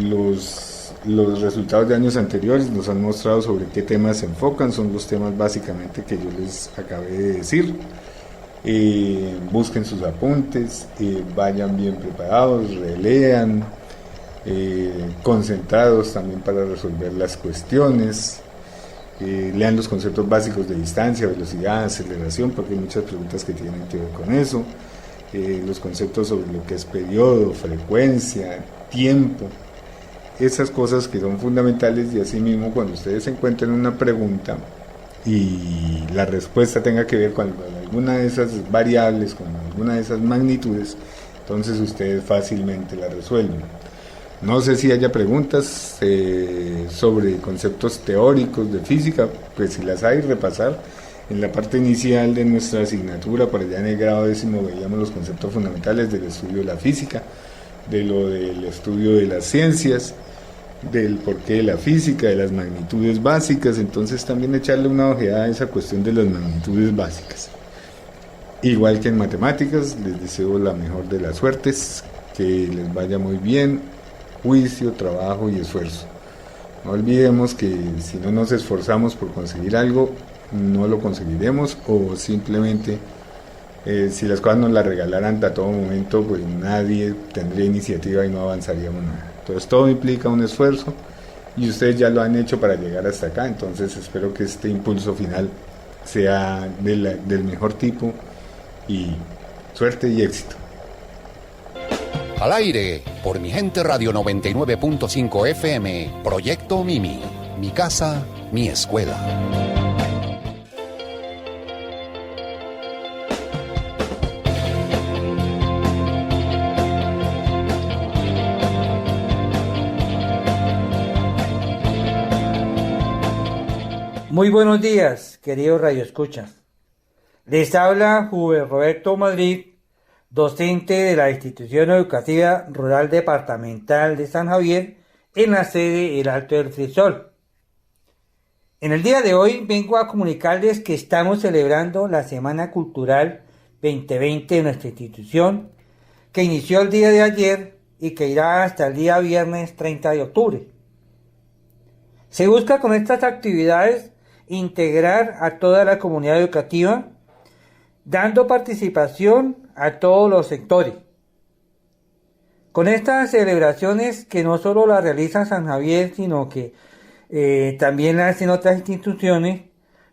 los resultados de años anteriores nos han mostrado sobre qué temas se enfocan. Son los temas básicamente que yo les acabé de decir. Busquen sus apuntes, vayan bien preparados, relean, concentrados también para resolver las cuestiones. Lean los conceptos básicos de distancia, velocidad, aceleración, porque hay muchas preguntas que tienen que ver con eso. Los conceptos sobre lo que es periodo, frecuencia, tiempo, esas cosas que son fundamentales. Y así mismo, cuando ustedes encuentren una pregunta y la respuesta tenga que ver con alguna de esas variables, con alguna de esas magnitudes, entonces ustedes fácilmente la resuelven. No sé si haya preguntas sobre conceptos teóricos de física, pues si las hay, repasar. En la parte inicial de nuestra asignatura, por allá en el grado 10º, veíamos los conceptos fundamentales del estudio de la física, del estudio de las ciencias, del porqué de la física, de las magnitudes básicas. Entonces también echarle una ojeada a esa cuestión de las magnitudes básicas. Igual que en matemáticas, les deseo la mejor de las suertes, que les vaya muy bien. Juicio, trabajo y esfuerzo. No olvidemos que si no nos esforzamos por conseguir algo, no lo conseguiremos, o simplemente Si las cosas nos las regalaran a todo momento, pues nadie tendría iniciativa y no avanzaríamos nada. Entonces todo implica un esfuerzo y ustedes ya lo han hecho para llegar hasta acá, entonces espero que este impulso final sea del mejor tipo y suerte y éxito. Al aire, por Mi Gente Radio 99.5 FM, Proyecto Mimi, mi casa, mi escuela. Muy buenos días, queridos radioescuchas. Les habla Juven Roberto Madrid, docente de la Institución Educativa Rural Departamental de San Javier, en la sede El Alto del Frisol. En el día de hoy vengo a comunicarles que estamos celebrando la Semana Cultural 2020 de nuestra institución, que inició el día de ayer y que irá hasta el día viernes 30 de octubre. Se busca con estas actividades integrar a toda la comunidad educativa, dando participación a todos los sectores. Con estas celebraciones, que no solo las realiza San Javier, sino que también las hacen otras instituciones,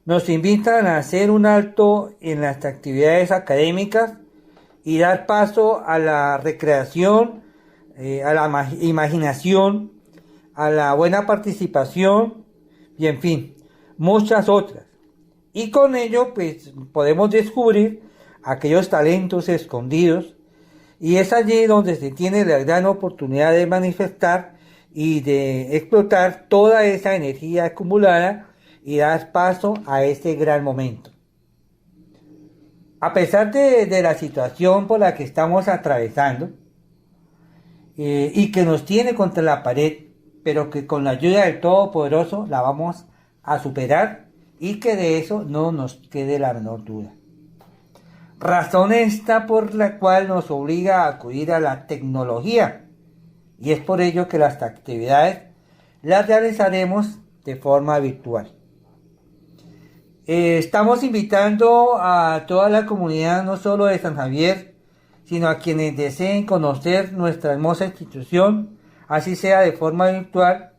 nos invitan a hacer un alto en las actividades académicas y dar paso a la recreación, a la imaginación, a la buena participación y en fin, muchas otras. Y con ello pues podemos descubrir aquellos talentos escondidos, y es allí donde se tiene la gran oportunidad de manifestar y de explotar toda esa energía acumulada y dar paso a este gran momento. A pesar de la situación por la que estamos atravesando y que nos tiene contra la pared, pero que con la ayuda del Todopoderoso la vamos a superar, y que de eso no nos quede la menor duda. Razón esta por la cual nos obliga a acudir a la tecnología, y es por ello que las actividades las realizaremos de forma virtual. Estamos invitando a toda la comunidad, no solo de San Javier, sino a quienes deseen conocer nuestra hermosa institución, así sea de forma virtual,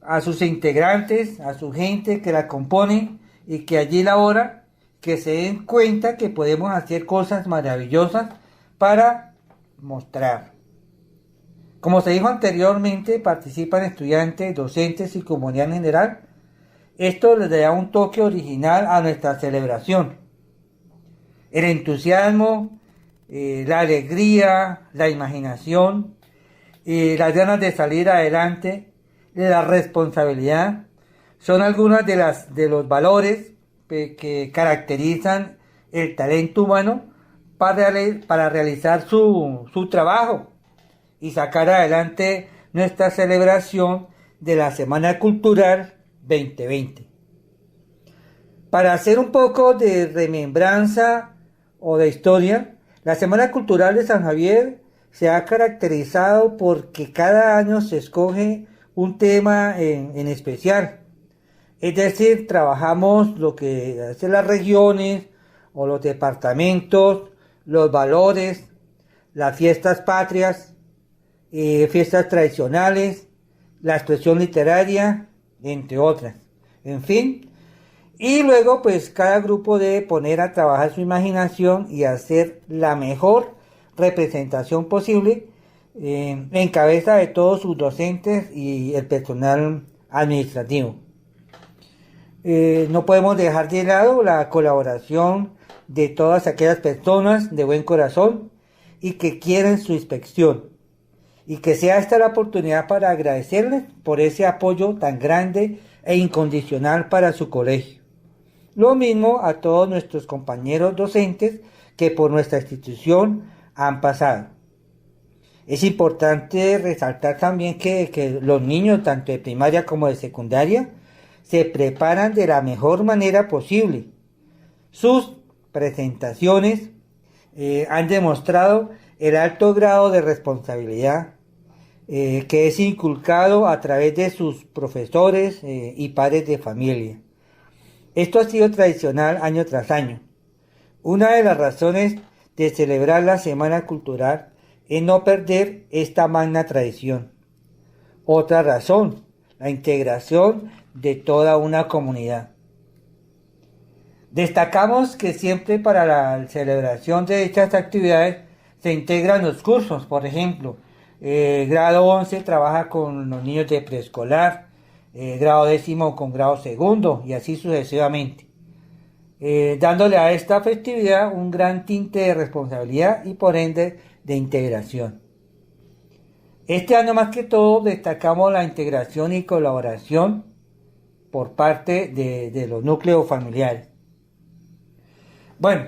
a sus integrantes, a su gente que la compone y que allí labora, que se den cuenta que podemos hacer cosas maravillosas para mostrar. Como se dijo anteriormente, participan estudiantes, docentes y comunidad en general. Esto les da un toque original a nuestra celebración. El entusiasmo, la alegría, la imaginación, las ganas de salir adelante, la responsabilidad, son algunas de los valores que caracterizan el talento humano para realizar su trabajo y sacar adelante nuestra celebración de la Semana Cultural 2020. Para hacer un poco de remembranza o de historia, la Semana Cultural de San Javier se ha caracterizado porque cada año se escoge un tema en especial. Es decir, trabajamos lo que hacen las regiones o los departamentos, los valores, las fiestas patrias, fiestas tradicionales, la expresión literaria, entre otras. En fin, y luego pues cada grupo debe poner a trabajar su imaginación y hacer la mejor representación posible en cabeza de todos sus docentes y el personal administrativo. No podemos dejar de lado la colaboración de todas aquellas personas de buen corazón y que quieren su inspección, y que sea esta la oportunidad para agradecerles por ese apoyo tan grande e incondicional para su colegio. Lo mismo a todos nuestros compañeros docentes que por nuestra institución han pasado. Es importante resaltar también que los niños, tanto de primaria como de secundaria, se preparan de la mejor manera posible. Sus presentaciones han demostrado el alto grado de responsabilidad que es inculcado a través de sus profesores y padres de familia. Esto ha sido tradicional año tras año. Una de las razones de celebrar la Semana Cultural es no perder esta magna tradición. Otra razón, la integración de toda una comunidad. Destacamos que siempre para la celebración de estas actividades se integran los cursos, por ejemplo, grado 11 trabaja con los niños de preescolar, grado 10 con grado segundo y así sucesivamente, dándole a esta festividad un gran tinte de responsabilidad y por ende de integración. Este año más que todo destacamos la integración y colaboración por parte de los núcleos familiares. Bueno,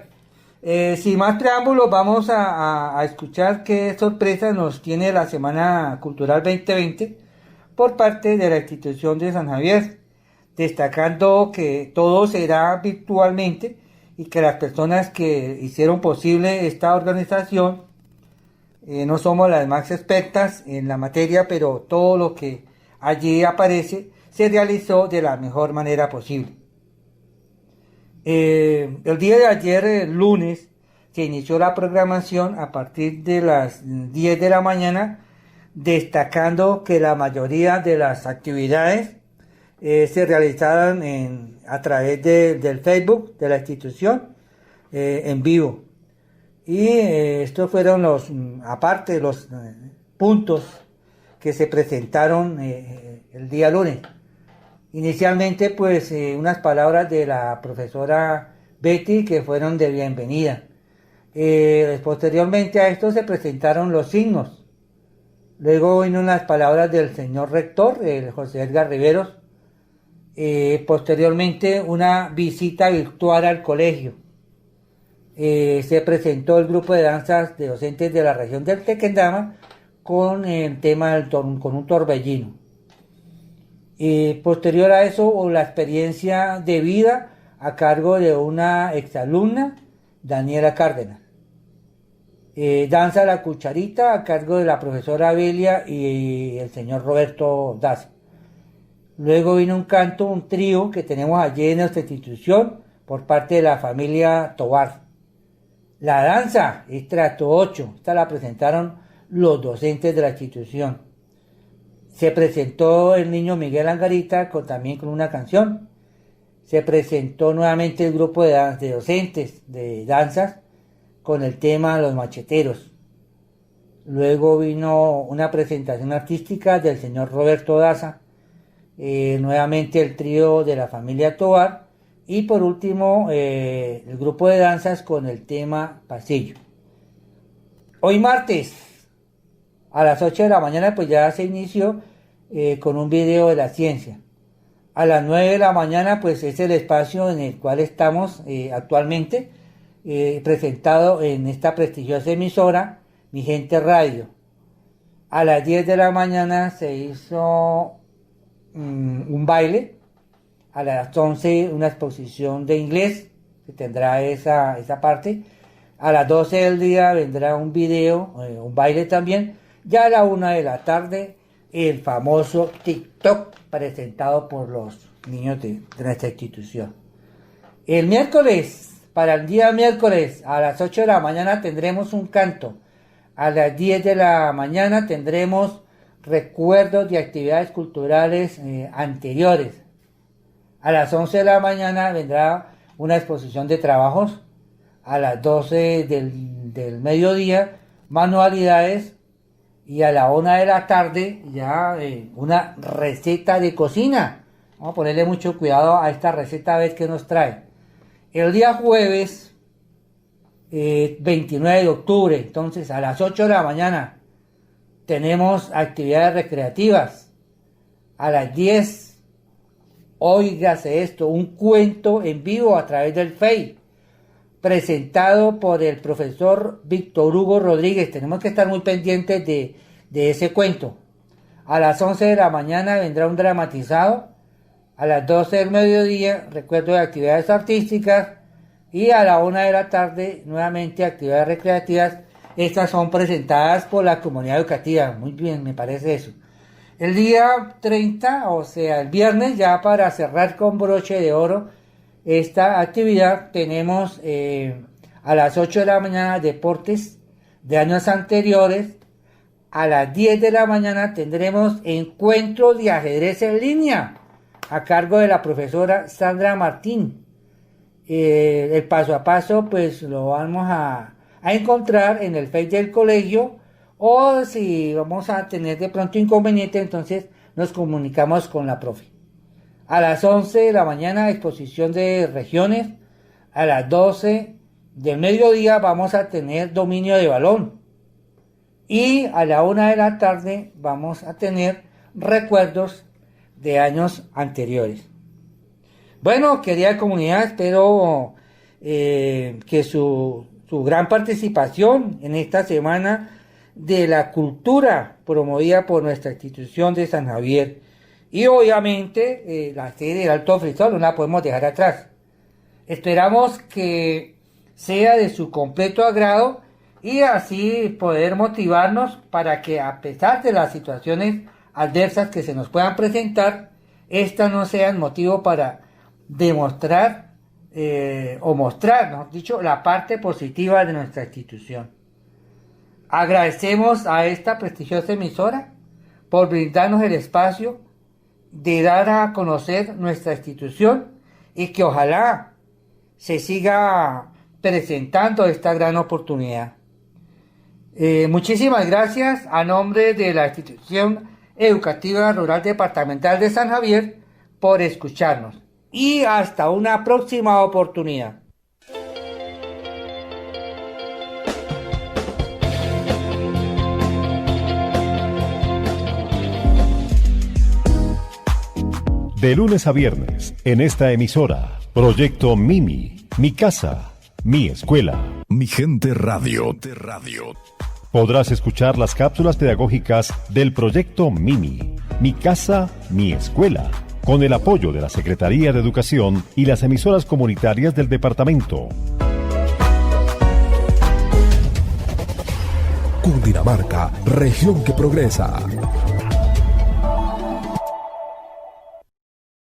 sin más preámbulos, vamos a escuchar qué sorpresa nos tiene la Semana Cultural 2020 por parte de la institución de San Javier, destacando que todo será virtualmente y que las personas que hicieron posible esta organización no somos las más expertas en la materia, pero todo lo que allí aparece se realizó de la mejor manera posible. El día de ayer, el lunes, se inició la programación a partir de las 10 de la mañana, destacando que la mayoría de las actividades se realizaron a través del Facebook de la institución en vivo. Y estos fueron aparte de los puntos que se presentaron el día lunes. Inicialmente, pues, unas palabras de la profesora Betty que fueron de bienvenida. Posteriormente a esto se presentaron los signos. Luego vino unas palabras del señor rector, José Edgar Riveros. Posteriormente, una visita virtual al colegio. Se presentó el grupo de danzas de docentes de la región del Tequendama con el tema con un torbellino. Posterior a eso, la experiencia de vida a cargo de una exalumna, Daniela Cárdenas. Danza a la cucharita a cargo de la profesora Belia y el señor Roberto Daza. Luego vino un trío que tenemos allí en nuestra institución por parte de la familia Tobar. La danza es Trato 8, esta la presentaron los docentes de la institución. Se presentó el niño Miguel Angarita también con una canción. Se presentó nuevamente el grupo de docentes de danzas con el tema Los Macheteros. Luego vino una presentación artística del señor Roberto Daza. Nuevamente el trío de la familia Tobar. Y por último el grupo de danzas con el tema Pasillo. Hoy martes a las 8 de la mañana pues ya se inició con un video de la ciencia. A las 9 de la mañana pues es el espacio en el cual estamos actualmente presentado en esta prestigiosa emisora, Mi Gente Radio. A las 10 de la mañana se hizo un baile. A las 11 una exposición de inglés, que tendrá esa parte. A las 12 del día vendrá un video, un baile también. Ya a la 1 de la tarde, el famoso TikTok presentado por los niños de nuestra institución. El miércoles, para el día miércoles, a las 8 de la mañana tendremos un canto. A las 10 de la mañana tendremos recuerdos de actividades culturales anteriores. A las 11 de la mañana vendrá una exposición de trabajos. A las 12 del mediodía, manualidades. Y a la 1 de la tarde, ya una receta de cocina. Vamos a ponerle mucho cuidado a esta receta a ver qué nos trae. El día jueves, 29 de octubre, entonces a las 8 de la mañana, tenemos actividades recreativas. A las 10, óigase esto, un cuento en vivo a través del Face, presentado por el profesor Víctor Hugo Rodríguez. Tenemos que estar muy pendientes de ese cuento. A las 11 de la mañana vendrá un dramatizado. A las 12 del mediodía, recuerdo de actividades artísticas. Y a la 1 de la tarde, nuevamente actividades recreativas. Estas son presentadas por la comunidad educativa. Muy bien, me parece eso. El día 30, o sea, el viernes, ya para cerrar con broche de oro esta actividad, tenemos A las 8 de la mañana, deportes de años anteriores. A las 10 de la mañana tendremos encuentro de ajedrez en línea a cargo de la profesora Sandra Martín. El paso a paso pues lo vamos a encontrar en el Facebook del colegio, o si vamos a tener de pronto inconveniente, entonces nos comunicamos con la profe. A las 11 de la mañana, exposición de regiones. A las 12 del mediodía vamos a tener dominio de balón. Y a la 1 de la tarde vamos a tener recuerdos de años anteriores. Bueno, querida comunidad, espero que su gran participación en esta semana de la cultura promovida por nuestra institución de San Javier. Y obviamente la sede del Alto Frisol no la podemos dejar atrás. Esperamos que sea de su completo agrado y así poder motivarnos para que, a pesar de las situaciones adversas que se nos puedan presentar, estas no sean motivo para demostrar o mostrar, ¿no? Dicho, la parte positiva de nuestra institución. Agradecemos a esta prestigiosa emisora por brindarnos el espacio de dar a conocer nuestra institución y que ojalá se siga presentando esta gran oportunidad. Muchísimas gracias a nombre de la Institución Educativa Rural Departamental de San Javier por escucharnos y hasta una próxima oportunidad. De lunes a viernes, en esta emisora, Proyecto Mimi, Mi Casa, Mi Escuela. Mi Gente Radio. Podrás escuchar las cápsulas pedagógicas del Proyecto Mimi, Mi Casa, Mi Escuela, con el apoyo de la Secretaría de Educación y las emisoras comunitarias del departamento. Cundinamarca, región que progresa.